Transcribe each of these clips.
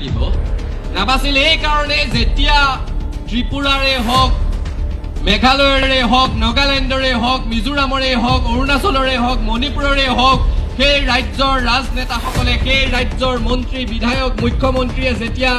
লাগিব নাবাছিল এই কাৰণে যেতিয়া ত্ৰিপুৰাৰে হওক মেঘালয়ৰে হওক নাগালেণ্ডৰে হওক মিজোৰামৰে হওক অৰুণাচলৰে হওক মণিপুৰৰে হওক সেই ৰাজ্যৰ ৰাজনেতাসকলে সেই ৰাজ্যৰ মন্ত্ৰী বিধায়ক মুখ্যমন্ত্ৰীয়ে যেতিয়া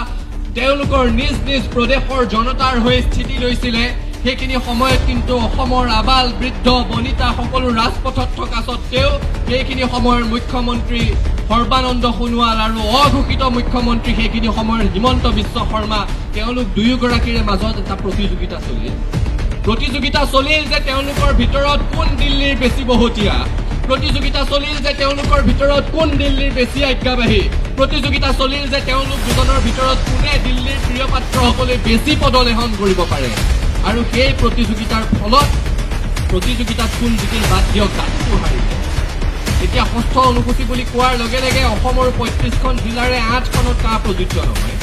তেওঁলোকৰ নিজ নিজ প্ৰদেশৰ জনতাৰ হৈ স্থিতি লৈছিলে সেইখিনি সময়ত কিন্তু অসমৰ আবাল বৃদ্ধ বনিতা সকলো ৰাজপথত থকা সত্ত্বেও সেইখিনি সময়ৰ মুখ্যমন্ত্ৰী সৰ্বানন্দ সোণোৱাল আৰু অঘোষিত মুখ্যমন্ত্ৰী সেইখিনি সময়ৰ হিমন্ত বিশ্ব শৰ্মা তেওঁলোক দুয়োগৰাকীৰে মাজত এটা প্ৰতিযোগিতা চলিল যে তেওঁলোকৰ ভিতৰত কোন দিল্লীৰ বেছি বহতীয়া প্ৰতিযোগিতা চলিল যে তেওঁলোকৰ ভিতৰত কোন দিল্লীৰ বেছি আজ্ঞাবাহী প্ৰতিযোগিতা চলিল যে তেওঁলোক দুজনৰ ভিতৰত কোনে দিল্লীৰ প্ৰিয় পাত্ৰ হ'বলৈ বেছি পদলেহন কৰিব পাৰে আৰু সেই প্ৰতিযোগিতাৰ ফলত প্ৰতিযোগিতাত কোন জিকিল বাদ দিয়ক জাতিটো হাৰিলে এতিয়া ষষ্ঠ অনুসূচী বুলি কোৱাৰ লগে লগে অসমৰ ৩৫খন জিলাৰে ৮খনত কা প্ৰযোজ্য নহয়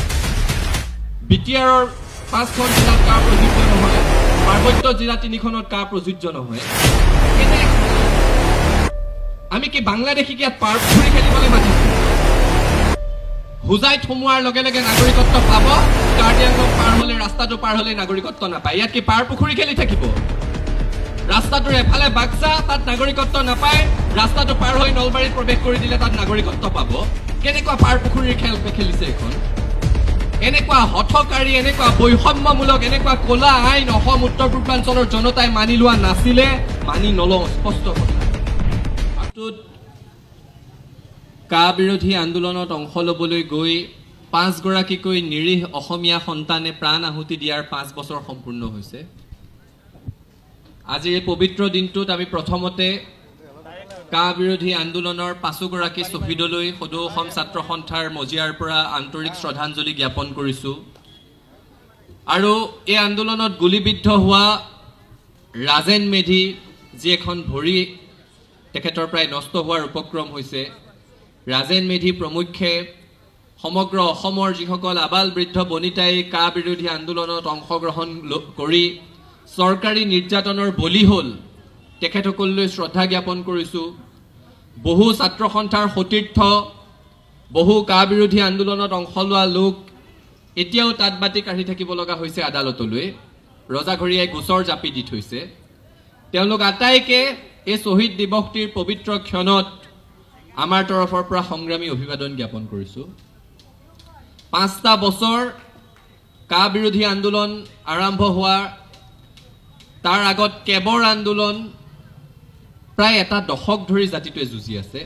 বিটিআৰৰ ৫খন জিলাত কা প্ৰযোজ্য নহয় পাৰ্বত্য জিলা ৩খনত কা প্ৰযোজ্য নহয় আমি কি বাংলাদেশী ইয়াত পাৰ পুখুৰী খেলিবলৈ মাতিছো হুজাই থমোৱাৰ লগে লগে নাগৰিকত্ব পাব কাৰ্ডিয়াংগক পাৰ হলে ৰাস্তাটো পাৰ হলে নাগৰিকত্ব নাপায় ইয়াত কি পাৰ পুখুৰী খেলি থাকিব ৰাস্তাটোৰ এফালে বাক্সা তাত নাগৰিকত্ব নাপায় ৰাস্তাটো পাৰ হৈ নলবাৰীত প্ৰৱেশ কৰি দিলে তাত নাগৰিকত্ব পাব কেনেকুৱা পাৰ পুখুৰীৰ খেল খেলিছে এখন এনেকুৱা হঠকাৰী এনেকুৱা বৈষম্যমূলক এনেকুৱা কলা আইন অসম উত্তৰ পূৰ্বাঞ্চলৰ জনতাই মানি লোৱা নাছিলে মানি নলওঁ স্পষ্ট কথা কা বিৰোধী আন্দোলনত অংশ ল'বলৈ গৈ 5 গৰাকীকৈ নিৰীহ অসমীয়া সন্তানে প্ৰাণ আহুতি দিয়াৰ 5 বছৰ সম্পূৰ্ণ হৈছে আজি এই পবিত্ৰ দিনটোত আমি প্ৰথমতে কা বিৰোধী আন্দোলনৰ 5 গৰাকী শ্বহীদলৈ সদৌ অসম ছাত্ৰ সন্থাৰ মজিয়াৰ পৰা আন্তৰিক শ্ৰদ্ধাঞ্জলি জ্ঞাপন কৰিছো আৰু এই আন্দোলনত গুলিবিদ্ধ হোৱা ৰাজেন মেধি যি এখন ভৰি তেখেতৰ প্ৰায় নষ্ট হোৱাৰ উপক্ৰম হৈছে ৰাজেন মেধি প্ৰমুখ্যে সমগ্ৰ অসমৰ যিসকল আবাল বৃদ্ধ বনিতাই কা বিৰোধী আন্দোলনত অংশগ্ৰহণ কৰি চৰকাৰী নিৰ্যাতনৰ বলি হ'ল তেখেতসকললৈ শ্ৰদ্ধা জ্ঞাপন কৰিছো বহু ছাত্ৰ সন্থাৰ সতীৰ্থ বহু কা বিৰোধী আন্দোলনত অংশ লোৱা লোক এতিয়াও তাতবাতি কাঢ়ি থাকিব লগা হৈছে আদালতলৈ ৰজাঘৰীয়াই গোচৰ জাপি দি থৈছে তেওঁলোক আটাইকে এই শহীদ দিৱসটিৰ পবিত্ৰ ক্ষণত আমাৰ তৰফৰ পৰা সংগ্ৰামী অভিবাদন জ্ঞাপন কৰিছো 5টা বছৰ কা বিৰোধী আন্দোলন আৰম্ভ হোৱা তাৰ আগত কেবৰ আন্দোলন প্ৰায় এটা দশক ধৰি জাতিটোৱে যুঁজি আছে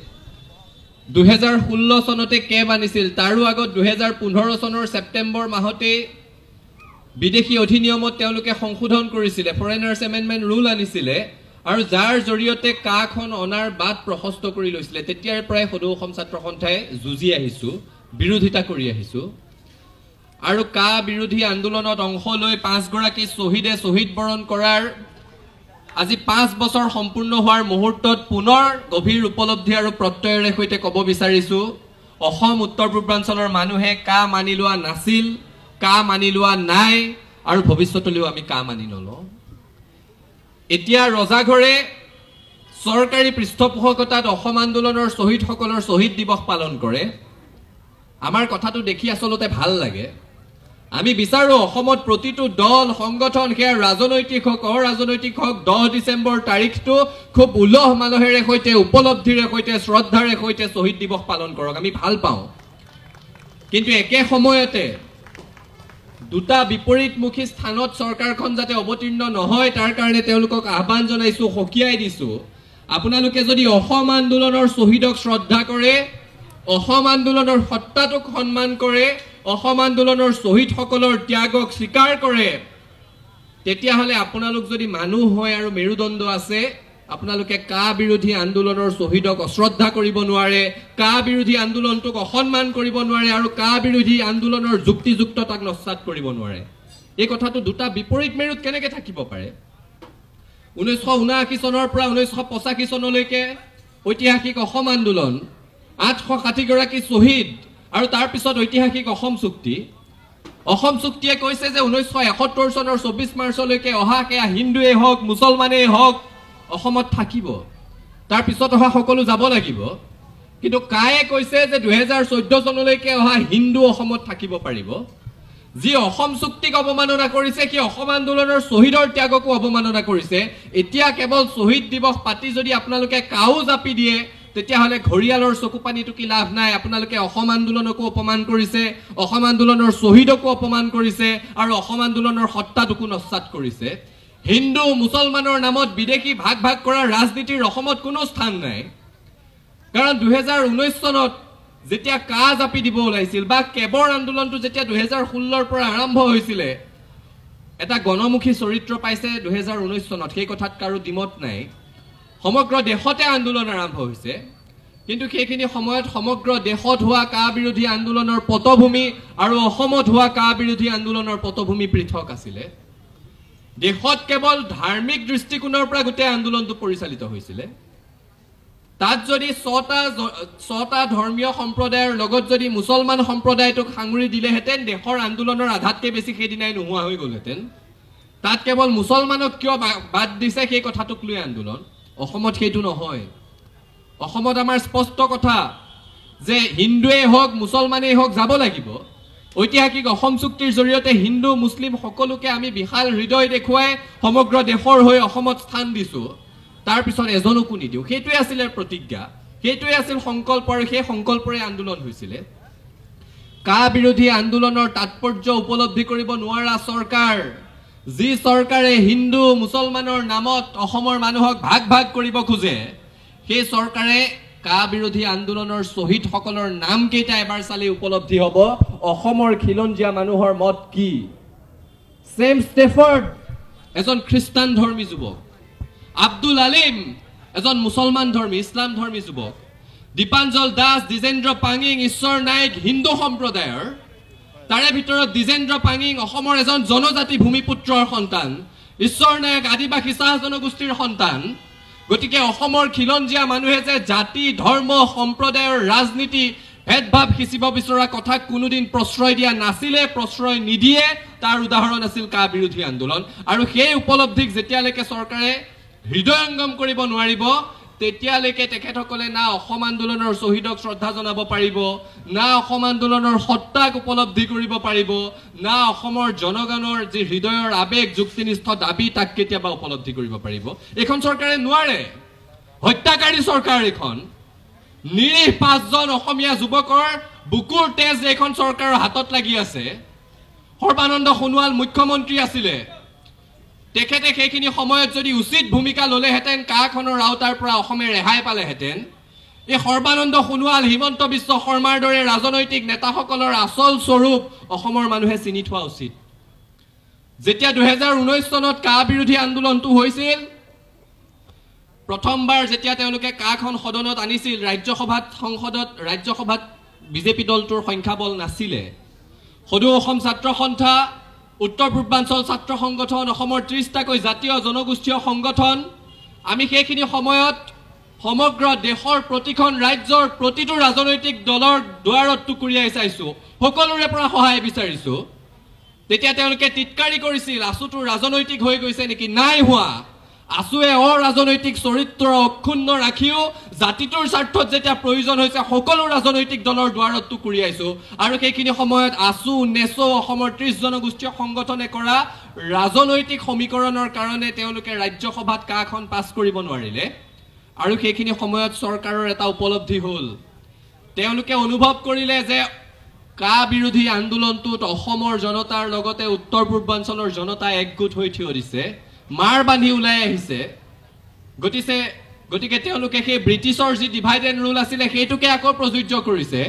2016 চনতে কেব আনিছিল তাৰো আগত 2015 চনৰ ছেপ্টেম্বৰ মাহতে বিদেশী অধিনিয়মত তেওঁলোকে সংশোধন কৰিছিল ফৰেনাৰ্ছ এমেণ্ডমেণ্ট ৰুল আনিছিলে আৰু যাৰ জৰিয়তে কাখন অনাৰ বাট প্ৰশস্ত কৰি লৈছিলে তেতিয়াৰ পৰাই সদৌ অসম ছাত্ৰ সন্থাই যুঁজি আহিছো বিৰোধিতা কৰি আহিছো আৰু কা বিৰোধী আন্দোলনত অংশ লৈ 5 গৰাকী শ্বহীদে শ্বহীদ বৰণ কৰাৰ আজি 5 বছৰ সম্পূৰ্ণ হোৱাৰ মুহূৰ্তত পুনৰ গভীৰ উপলব্ধি আৰু প্ৰত্যয়েৰে সৈতে ক'ব বিচাৰিছো অসম উত্তৰ পূৰ্বাঞ্চলৰ মানুহে কা মানি লোৱা নাছিল কা মানি লোৱা নাই আৰু ভৱিষ্যতলৈও আমি কা মানি নলওঁ এতিয়া ৰজাঘৰে চৰকাৰী পৃষ্ঠপোষকতাত অসম আন্দোলনৰ শ্বহীদসকলৰ শ্বহীদ দিৱস পালন কৰে আমাৰ কথাটো দেখি আসলতে ভাল লাগে আমি বিচাৰো অসমত প্ৰতিটো দল সংগঠন সেয়া ৰাজনৈতিক হওক অৰাজনৈতিক হওক 10 ডিচেম্বৰ তাৰিখটো খুব উলহ মালহেৰে সৈতে উপলব্ধিৰে সৈতে শ্ৰদ্ধাৰে সৈতে শ্বহীদ দিৱস পালন কৰক আমি ভাল পাওঁ কিন্তু একে সময়তে দুটা বিপৰীতমুখী স্থানত চৰকাৰখন যাতে অৱতীৰ্ণ নহয় তাৰ কাৰণে তেওঁলোকক আহ্বান জনাইছো হকিয়াই দিছো আপোনালোকে যদি অসম আন্দোলনৰ শ্বহীদক শ্ৰদ্ধা কৰে অসম আন্দোলনৰ সত্তাটোক সন্মান কৰে অসম আন্দোলনৰ শ্বহীদসকলৰ ত্যাগক স্বীকাৰ কৰে তেতিয়াহলে আপোনালোক যদি মানুহ হয় আৰু মেৰুদণ্ড আছে আপোনালোকে কা বিৰোধী আন্দোলনৰ শ্বহীদক অশ্ৰদ্ধা কৰিব নোৱাৰে কা বিৰোধী আন্দোলনটোক অসন্মান কৰিব নোৱাৰে আৰু কা বিৰোধী আন্দোলনৰ যুক্তিযুক্ততাক নস্যাৎ কৰিব নোৱাৰে এই কথাটো দুটা বিপৰীত মেৰুত কেনেকৈ থাকিব পাৰে 1979 চনৰ পৰা 1985 চনলৈকে ঐতিহাসিক অসম আন্দোলন 860 গৰাকী শ্বহীদ আৰু তাৰ পিছত ঐতিহাসিক অসম চুক্তিয়ে কৈছে যে 1971 চনৰ 24 মাৰ্চলৈকে অহা কেয়া হিন্দুৱে হওক মুছলমানেই হওক অসমত থাকিব তাৰ পিছত অহা সকলো যাব লাগিব কিন্তু কায়ে কৈছে যে 2014 চনলৈকে অহা হিন্দু অসমত থাকিব পাৰিব যি অসম চুক্তিক অবমাননা কৰিছে কি অসম আন্দোলনৰ শহীদৰ ত্যাগকো অবমাননা কৰিছে এতিয়া কেৱল শহীদ দিৱস পাতি যদি আপোনালোকে কাউ জাপি দিয়ে তেতিয়া হলে ঘৰিয়ালৰ চকুপানীটো কি লাভ নাই আপোনালোকে অসম আন্দোলনকো অপমান কৰিছে অসম আন্দোলনৰ শহীদকো অপমান কৰিছে আৰু অসম আন্দোলনৰ সত্তাটোকো নস্যাৎ কৰিছে হিন্দু মুছলমানৰ নামত বিদেশী ভাগ ভাগ কৰা ৰাজনীতিৰ অসমত কোনো স্থান নাই কাৰণ 2019 চনত যেতিয়া কা জাপি দিব ওলাইছিল বা কেবৰ আন্দোলনটো যেতিয়া 2016 ৰ পৰা আৰম্ভ হৈছিল এটা গণমুখী চৰিত্ৰ পাইছে 2019 চনত সেই কথাত কাৰো দিমত নাই সমগ্ৰ দেশতে আন্দোলন আৰম্ভ হৈছে কিন্তু সেইখিনি সময়ত সমগ্ৰ দেশত হোৱা কা বিৰোধী আন্দোলনৰ পটভূমি আৰু অসমত হোৱা কা বিৰোধী আন্দোলনৰ পটভূমি পৃথক আছিল দেশত কেৱল ধাৰ্মিক দৃষ্টিকোণৰ পৰা গোটেই আন্দোলনটো পৰিচালিত হৈছিল তাত যদি 6টা ধৰ্মীয় সম্প্ৰদায়ৰ লগত যদি মুছলমান সম্প্ৰদায়টোক সাঙুৰি দিলেহেঁতেন দেশৰ আন্দোলনৰ আধাতকৈ বেছি সেইদিনাই নোহোৱা হৈ গ'লহেঁতেন তাত কেৱল মুছলমানক কিয় বাদ দিছে সেই কথাটোক লৈ আন্দোলন অসমত সেইটো নহয় অসমত আমাৰ স্পষ্ট কথা যে হিন্দুৱে হওক মুছলমানেই হওক যাব লাগিব ঐতিহাসিক অসম চুক্তিৰ জৰিয়তে হিন্দু মুছলিম সকলোকে আমি বিশাল হৃদয় দেখুৱাই সমগ্ৰ দেশৰ হৈ অসমত স্থান দিছো তাৰ পিছত এজনকো নিদিও সেইটোৱে আছিল প্ৰতিজ্ঞা সেইটোৱে আছিল সংকল্প আৰু সেই সংকল্পৰে আন্দোলন হৈছিল কা বিৰোধী আন্দোলনৰ তাৎপৰ্য উপলব্ধি কৰিব নোৱাৰা চৰকাৰ যি চৰকাৰে হিন্দু মুছলমানৰ নামত অসমৰ মানুহক ভাগ ভাগ কৰিব খোজে সেই চৰকাৰে কা বিৰোধী আন্দোলনৰ শহীদ সকলৰ নাম কেইটা এবাৰ চালি উপলব্ধি হ'ব অসমৰ খিলঞ্জীয়া মানুহৰ মত কি সেম ষ্টেফৰ্ড এজন খ্ৰীষ্টান ধৰ্মী যুৱক আব্দুল আলিম এজন মুছলমান ধৰ্মী ইছলাম ধৰ্মী যুৱক দীপাঞ্জল দাস দ্বিজেন্দ্ৰ পাঙিং ঈশ্বৰ নায়ক হিন্দু সম্প্ৰদায়ৰ তাৰে ভিতৰত দ্বিজেন্দ্ৰ পাঙিং অসমৰ এজন জনজাতি ভূমিপুত্ৰৰ সন্তান ঈশ্বৰ নায়ক আদিবাসী চাহ জনগোষ্ঠীৰ সন্তান গতিকে অসমৰ খিলঞ্জীয়া মানুহে যে জাতি ধৰ্ম সম্প্ৰদায়ৰ ৰাজনীতি ভেদভাৱ সিঁচিব বিচৰা কথা কোনোদিন প্ৰশ্ৰয় দিয়া নাছিলে প্ৰশ্ৰয় নিদিয়ে তাৰ উদাহৰণ আছিল কা বিৰোধী আন্দোলন আৰু সেই উপলব্ধিক যেতিয়ালৈকে চৰকাৰে হৃদয়ংগম কৰিব নোৱাৰিব তেতিয়ালৈকে তেখেতসকলে না অসম আন্দোলনৰ শহীদক শ্ৰদ্ধা জনাব পাৰিব না অসম আন্দোলনৰ সত্তাক উপলব্ধি কৰিব পাৰিব না অসমৰ জনগণৰ যি হৃদয়ৰ আবেগ যুক্তিনিষ্ঠ দাবী তাক কেতিয়াবা উপলব্ধি কৰিব পাৰিব এখন চৰকাৰে নোৱাৰে হত্যাকাৰী চৰকাৰ এখন নিৰীহ 5জন অসমীয়া যুৱকৰ বুকুৰ তেজ এখন চৰকাৰৰ হাতত লাগি আছে সৰ্বানন্দ সোণোৱাল মুখ্যমন্ত্ৰী আছিলে তেখেতে সেইখিনি সময়ত যদি উচিত ভূমিকা ললেহেঁতেন কাখনৰ আওতাৰ পৰা অসমে ৰেহাই পালেহেঁতেন এই সৰ্বানন্দ সোণোৱাল হিমন্ত বিশ্ব শৰ্মাৰ দৰে ৰাজনৈতিক নেতাসকলৰ আচল স্বৰূপ অসমৰ মানুহে চিনি থোৱা উচিত যেতিয়া 2019 চনত কা বিৰোধী আন্দোলনটো হৈছিল প্ৰথমবাৰ যেতিয়া তেওঁলোকে কাখন সদনত আনিছিল ৰাজ্যসভাত বিজেপি দলটোৰ সংখ্যাবল নাছিলে সদৌ অসম ছাত্ৰ সন্থা উত্তৰ পূৰ্বাঞ্চল ছাত্ৰ সংগঠন অসমৰ 30টাকৈ জাতীয় জনগোষ্ঠীয় সংগঠন আমি সেইখিনি সময়ত সমগ্ৰ দেশৰ প্ৰতিখন ৰাজ্যৰ প্ৰতিটো ৰাজনৈতিক দলৰ দুৱাৰত টুকুৰিয়াই চাইছো সকলোৰে পৰা সহায় বিচাৰিছো তেতিয়া তেওঁলোকে টিটকাৰি কৰিছিল আছুটো ৰাজনৈতিক হৈ গৈছে নেকি নাই হোৱা আসুৱে অৰাজনৈতিক চৰিত্ৰ অক্ষুণ্ণ ৰাখিও জাতিটোৰ স্বাৰ্থত যেতিয়া প্ৰয়োজন হৈছে সকলো ৰাজনৈতিক দলৰ দুৱাৰত টুকুৰিয়াইছো আৰু সেইখিনি সময়ত আসু নেছো অসমৰ 30 জনগোষ্ঠীয় সংগঠনে কৰা ৰাজনৈতিক সমীকৰণৰ কাৰণে তেওঁলোকে ৰাজ্যসভাত কাখন পাছ কৰিব নোৱাৰিলে আৰু সেইখিনি সময়ত চৰকাৰৰ এটা উপলব্ধি হ'ল তেওঁলোকে অনুভৱ কৰিলে যে কা বিৰোধী আন্দোলনটোত অসমৰ জনতাৰ লগতে উত্তৰ পূৰ্বাঞ্চলৰ জনতা একগোট হৈ থিয় দিছে মাৰ বান্ধি ওলাই আহিছে গতিকে তেওঁলোকে সেই ব্ৰিটিছৰ যি ডিভাইড এণ্ড ৰুল আছিলে সেইটোকে আকৌ প্ৰযোজ্য কৰিছে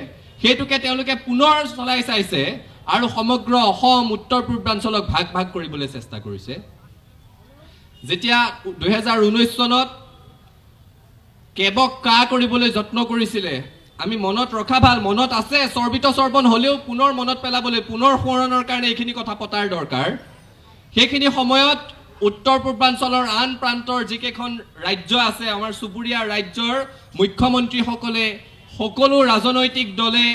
সেইটোকে তেওঁলোকে পুনৰ চলাই চাইছে আৰু সমগ্ৰ অসম উত্তৰ পূৰ্বাঞ্চলক ভাগ ভাগ কৰিবলৈ চেষ্টা কৰিছে যেতিয়া 2019 চনত কেবক কা কৰিবলৈ যত্ন কৰিছিলে আমি মনত ৰখা ভাল মনত আছে সৰ্বিত সৰ্বন হলেও পুনৰ মনত পেলাবলৈ পুনৰ সোঁৱৰণৰ কাৰণে এইখিনি কথা পতাৰ দৰকাৰ সেইখিনি সময়ত উত্তৰ পূৰ্বাঞ্চলৰ আন প্ৰান্তৰ যিকেইখন ৰাজ্য আছে আমাৰ চুবুৰীয়া ৰাজ্যৰ মুখ্যমন্ত্ৰীসকলে সকলো ৰাজনৈতিক দলে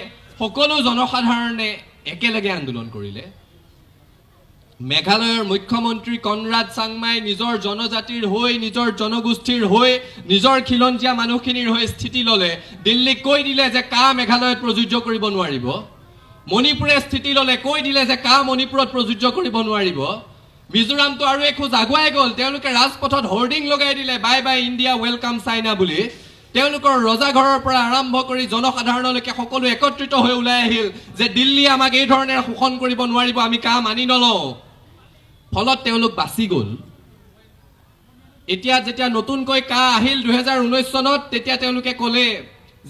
সকলো জনসাধাৰণে একেলগে আন্দোলন কৰিলে মেঘালয়ৰ মুখ্যমন্ত্ৰী কনৰাড চাংমাই নিজৰ জনজাতিৰ হৈ নিজৰ জনগোষ্ঠীৰ হৈ নিজৰ খিলঞ্জীয়া মানুহখিনিৰ হৈ স্থিতি ললে দিল্লীক কৈ দিলে যে কা মেঘালয়ত প্ৰযোজ্য কৰিব নোৱাৰিব মণিপুৰে স্থিতি ললে কৈ দিলে যে কা মণিপুৰত প্ৰযোজ্য কৰিব নোৱাৰিব মিজোৰামটো আৰু একোজ আগুৱাই গ'ল তেওঁলোকে ৰাজপথত হোৰ্ডিং লগাই দিলে bye bye India welcome China বুলি তেওঁলোকৰ ৰজাঘৰৰ পৰা আৰম্ভ কৰি জনসাধাৰণলৈকে সকলো একত্ৰিত হৈ ওলাই আহিল যে দিল্লী আমাক এই ধৰণে শোষণ কৰিব নোৱাৰিব আমি কা মানি নলওঁ ফলত তেওঁলোক বাচি গ'ল এতিয়া যেতিয়া নতুনকৈ কা আহিল 2019 চনত তেতিয়া তেওঁলোকে ক'লে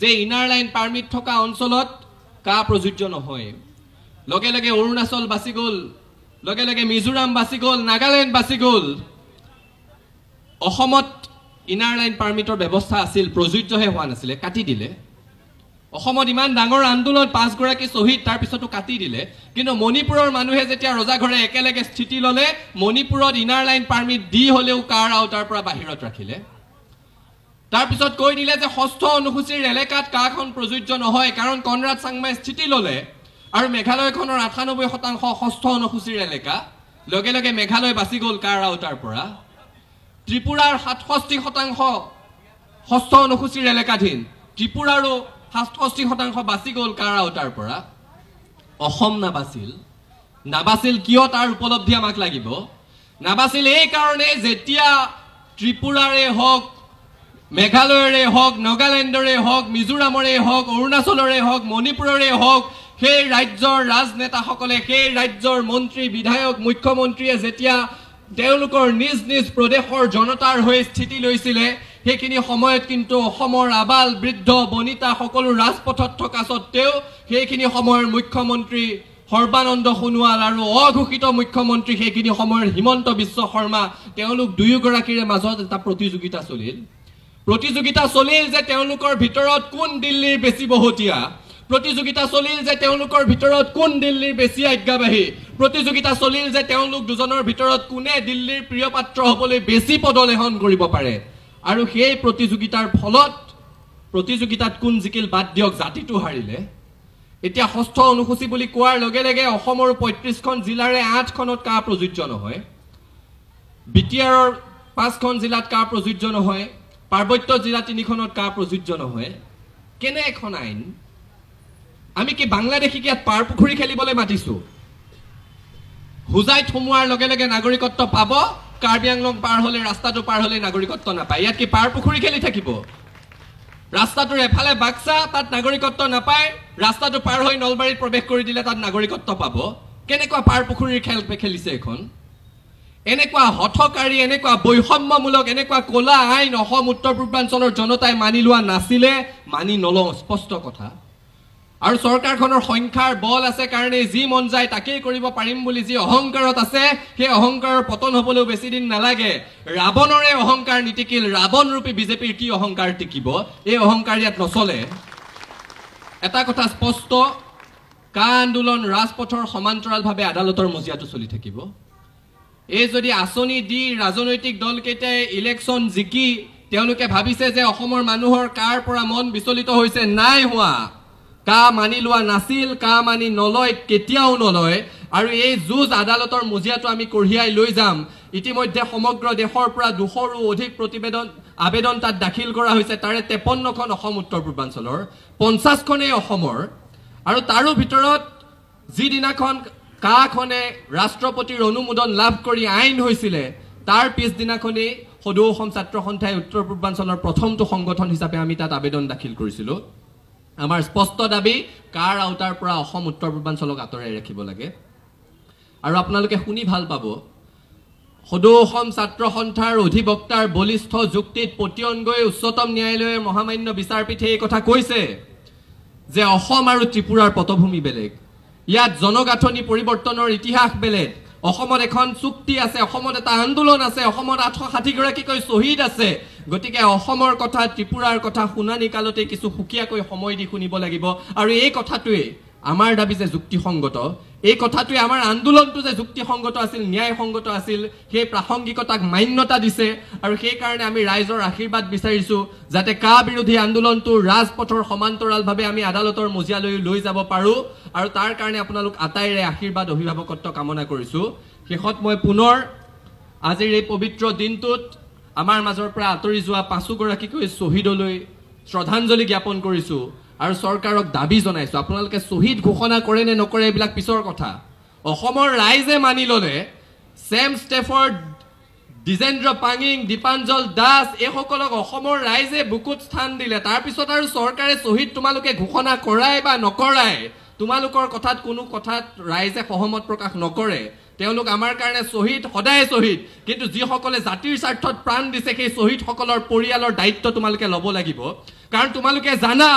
যে ইনাৰ লাইন পাৰমিট থকা অঞ্চলত কা প্ৰযোজ্য নহয় লগে লগে অৰুণাচল বাচি গ'ল লগে লগে মিজোৰাম বাচি গ'ল নাগালেণ্ড বাচি গ'ল অসমত ইনাৰ লাইন পাৰমিটৰ ব্যৱস্থা আছিল প্ৰযোজ্যহে হোৱা নাছিলে কাটি দিলে অসমত ইমান ডাঙৰ আন্দোলন 5 গৰাকী শহীদ তাৰ পিছতো কাটি দিলে কিন্তু মণিপুৰৰ মানুহে যেতিয়া ৰজাঘৰে একেলগে স্থিতি ললে মণিপুৰত ইনাৰ লাইন পাৰমিট দি হলেও কাৰ আউটাৰ পৰা বাহিৰত ৰাখিলে তাৰ পিছত কৈ দিলে যে ষষ্ঠ অনুসূচীৰ এলেকাত কাখন প্ৰযোজ্য নহয় কাৰণ কনৰাড চাংমাই স্থিতি ললে আৰু মেঘালয়খনৰ 98% ষষ্ঠ অনুসূচীৰ এলেকা লগে লগে মেঘালয় বাচি গ'ল কাৰ আউটাৰ পৰা ত্ৰিপুৰাৰ 67% ষষ্ঠ অনুসূচীৰ এলেকাধীন ত্ৰিপুৰাৰো 67% বাচি গ'ল কাৰ আউটাৰ পৰা অসম নাবাছিল কিয় তাৰ উপলব্ধি আমাক লাগিব নাবাছিল এই কাৰণে যেতিয়া ত্ৰিপুৰাৰে হওক মেঘালয়ৰে হওক নাগালেণ্ডৰে হওক মিজোৰামৰে হওক অৰুণাচলৰে হওক মণিপুৰৰে হওক সেই ৰাজ্যৰ ৰাজনেতাসকলে সেই ৰাজ্যৰ মন্ত্ৰী বিধায়ক মুখ্যমন্ত্ৰীয়ে যেতিয়া তেওঁলোকৰ নিজ নিজ প্ৰদেশৰ জনতাৰ হৈ স্থিতি লৈছিলে সেইখিনি সময়ত কিন্তু অসমৰ আবাল বৃদ্ধ বনিতা সকলো ৰাজপথত থকা সত্ত্বেও সেইখিনি সময়ৰ মুখ্যমন্ত্ৰী সৰ্বানন্দ সোণোৱাল আৰু অঘোষিত মুখ্যমন্ত্ৰী সেইখিনি সময়ৰ হিমন্ত বিশ্ব শৰ্মা তেওঁলোক দুয়োগৰাকীৰে মাজত এটা প্ৰতিযোগিতা চলিল যে তেওঁলোকৰ ভিতৰত কোন দিল্লীৰ বেছি বহতীয়া প্ৰতিযোগিতা চলিল যে তেওঁলোকৰ ভিতৰত কোন দিল্লীৰ বেছি আজ্ঞাবাহী প্ৰতিযোগিতা চলিল যে তেওঁলোক দুজনৰ ভিতৰত কোনে দিল্লীৰ প্ৰিয় পাত্ৰ হ'বলৈ বেছি পদলেহন কৰিব পাৰে আৰু সেই প্ৰতিযোগিতাৰ ফলত প্ৰতিযোগিতাত কোন জিকিল বাদ দিয়ক জাতিটো হাৰিলে এতিয়া ষষ্ঠ অনুসূচী বুলি কোৱাৰ লগে লগে অসমৰ 35খন জিলাৰে 8খনত কা প্ৰযোজ্য নহয় বিটিআৰৰ 5খন জিলাত কা প্ৰযোজ্য নহয় পাৰ্বত্য জিলা 3খনত কা প্ৰযোজ্য নহয় কেনে এখন আইন আমি কি বাংলাদেশীক ইয়াত পাৰ পুখুৰী খেলিবলৈ মাতিছো হুজাইত সোমোৱাৰ লগে লগে নাগৰিকত্ব পাব কাৰ্বি আংলং পাৰ হলে ৰাস্তাটো পাৰ হলে নাগৰিকত্ব নাপায় ইয়াত কি পাৰ পুখুৰী খেলি থাকিব ৰাস্তাটোৰ এফালে বাক্সা তাত নাগৰিকত্ব নাপায় ৰাস্তাটো পাৰ হৈ নলবাৰীত প্ৰৱেশ কৰি দিলে তাত নাগৰিকত্ব পাব কেনেকুৱা পাৰ পুখুৰীৰ খেল খেলিছে এখন এনেকুৱা হঠকাৰী এনেকুৱা বৈষম্যমূলক এনেকুৱা কোলা আইন অসম উত্তৰ পূৰ্বাঞ্চলৰ জনতাই মানি লোৱা নাছিলে মানি নলওঁ স্পষ্ট কথা আৰু চৰকাৰখনৰ সংখ্যাৰ বল আছে কাৰণে যি মন যায় তাকেই কৰিব পাৰিম বুলি যি অহংকাৰত আছে সেই অহংকাৰৰ পতন হ'বলৈ বেছি দিন নালাগে ৰাৱণৰে অহংকাৰ নিটিকিল ৰাৱণ ৰূপী বিজেপিৰ কি অহংকাৰ টিকিব এই অহংকাৰ ইয়াত নচলে এটা কথা স্পষ্ট কা আন্দোলন ৰাজপথৰ সমান্তৰালভাৱে আদালতৰ মজিয়াটো চলি থাকিব এই যদি আঁচনি দি ৰাজনৈতিক দলকেইটাই ইলেকশ্যন জিকি তেওঁলোকে ভাবিছে যে অসমৰ মানুহৰ কাৰ পৰা মন বিচলিত হৈছে নাই হোৱা কা মানি লোৱা নাছিল কা মানি নলয় কেতিয়াও নলয় আৰু এই যুঁজ আদালতৰ মজিয়াটো আমি কঢ়িয়াই লৈ যাম ইতিমধ্যে সমগ্ৰ দেশৰ পৰা 200ৰো অধিক আবেদন তাত দাখিল কৰা হৈছে তাৰে 53খন অসম উত্তৰ পূৰ্বাঞ্চলৰ 50খনেই অসমৰ আৰু তাৰো ভিতৰত যিদিনাখন কাখনে ৰাষ্ট্ৰপতিৰ অনুমোদন লাভ কৰি আইন হৈছিলে তাৰ পিছদিনাখনেই সদৌ অসম ছাত্ৰ সন্থাই উত্তৰ পূৰ্বাঞ্চলৰ প্ৰথমটো সংগঠন হিচাপে আমি তাত আবেদন দাখিল কৰিছিলোঁ আমাৰ স্পষ্ট দাবী কাৰ আউটাৰ পৰা অসম উত্তৰ পূৰ্বাঞ্চলক আঁতৰাই ৰাখিব লাগে আৰু আপোনালোকে শুনি ভাল পাব সদৌ অসম ছাত্ৰ সন্থাৰ অধিবক্তাৰ বলিষ্ঠ যুক্তিত পতিয়ন গৈ উচ্চতম ন্যায়ালয়ৰ মহামান্য বিচাৰপীঠে এই কথা কৈছে যে অসম আৰু ত্ৰিপুৰাৰ পটভূমি বেলেগ ইয়াত জনগাঁথনি পৰিৱৰ্তনৰ ইতিহাস বেলেগ অসমত এখন চুক্তি আছে অসমত এটা আন্দোলন আছে অসমত 860 গৰাকীকৈ শহীদ আছে গতিকে অসমৰ কথা ত্ৰিপুৰাৰ কথা শুনানি কালতে কিছু সুকীয়াকৈ সময় দি শুনিব লাগিব আৰু এই কথাটোৱে আমাৰ দাবী যে যুক্তিসংগত এই কথাটোৱে আমাৰ আন্দোলনটো যে যুক্তিসংগত আছিল ন্যায়সংগত আছিল সেই প্ৰাসংগিকতাক মান্যতা দিছে আৰু সেই কাৰণে আমি ৰাইজৰ আশীৰ্বাদ বিচাৰিছো যাতে কা বিৰোধী আন্দোলনটো ৰাজপথৰ সমান্তৰালভাৱে আমি আদালতৰ মজিয়ালৈ লৈ যাব পাৰো আৰু তাৰ কাৰণে আপোনালোক আটাইৰে আশীৰ্বাদ অভিভাৱকত্ব কামনা কৰিছো শেষত মই পুনৰ আজিৰ এই পবিত্ৰ দিনটোত আমাৰ মাজৰ পৰা আঁতৰি যোৱা 5 গৰাকীকৈ শ্বহীদলৈ শ্ৰদ্ধাঞ্জলি জ্ঞাপন কৰিছো আৰু চৰকাৰক দাবী জনাইছো আপোনালোকে শ্বহীদ ঘোষণা কৰে নে নকৰে এইবিলাক পিছৰ কথা অসমৰ ৰাইজে মানি ললে চেম ষ্টেফৰ্ড ডিজেন্দ্ৰ পাঙিং দীপাঞ্জল দাস এই সকলক অসমৰ ৰাইজে বুকুত স্থান দিলে তাৰ পিছত আৰু চৰকাৰে শ্বহীদ তোমালোকে ঘোষণা কৰাই বা নকৰাই তোমালোকৰ কথাত কোনো কথাত ৰাইজে সহমত প্ৰকাশ নকৰে তেওঁলোক আমাৰ কাৰণে শ্বহীদ সদায় শ্বহীদ কিন্তু যিসকলে জাতিৰ স্বাৰ্থত প্ৰাণ দিছে সেই শ্বহীদসকলৰ পৰিয়ালৰ দায়িত্ব তোমালোকে ল'ব লাগিব কাৰণ তোমালোকে জানা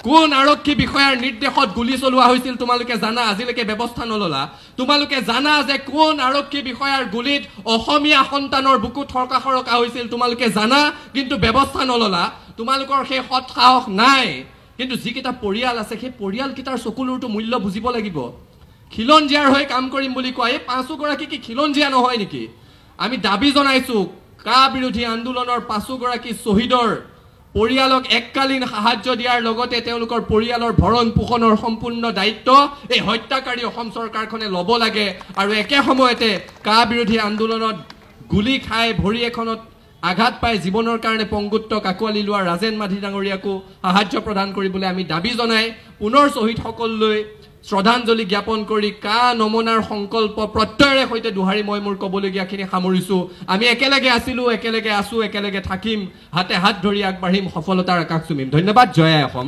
কোন আৰক্ষী বিষয়াৰ নিৰ্দেশত গুলি চলোৱা হৈছিল তোমালোকে জানা আজিলৈকে ব্যৱস্থা নললা তোমালোকে জানা যে কোন আৰক্ষী বিষয়াৰ গুলিত অসমীয়া সন্তানৰ বুকুত হৰকা হৈছিল তোমালোকে জানা কিন্তু ব্যৱস্থা নললা তোমালোকৰ সেই সৎ সাহস নাই কিন্তু যিকেইটা পৰিয়াল আছে সেই পৰিয়ালকেইটাৰ চকুলোৰটো মূল্য বুজিব লাগিব খিলঞ্জিয়াৰ হৈ কাম কৰিম বুলি কয় এই 5 গৰাকী কি খিলঞ্জিয়া নহয় নেকি আমি দাবী জনাইছো কা বিৰোধী আন্দোলনৰ 5 গৰাকী শ্বহীদৰ পৰিয়ালক এককালীন সাহায্য দিয়াৰ লগতে তেওঁলোকৰ পৰিয়ালৰ ভৰণ পোষণৰ সম্পূৰ্ণ দায়িত্ব এই হত্যাকাৰী অসম চৰকাৰখনে ল'ব লাগে আৰু একে সময়তে কা বিৰোধী আন্দোলনত গুলি খাই ভৰি এখনত আঘাত পাই জীৱনৰ কাৰণে পংগুত্ব কাকুৱালি লোৱা ৰাজেন মাঝি ডাঙৰীয়াকো সাহায্য প্ৰদান কৰিবলৈ আমি দাবী জনাই পুনৰ শ্বহীদসকললৈ শ্ৰদ্ধাঞ্জলি জ্ঞাপন কৰি কা নমনাৰ সংকল্প প্ৰত্যয়েৰে সৈতে দুহাৰি মই মোৰ ক'বলগীয়াখিনি সামৰিছো আমি একেলগে আছিলো একেলগে আছো একেলগে থাকিম হাতে হাত ধৰি আগবাঢ়িম সফলতাৰ আকাশ চুমিম ধন্যবাদ জয় অসম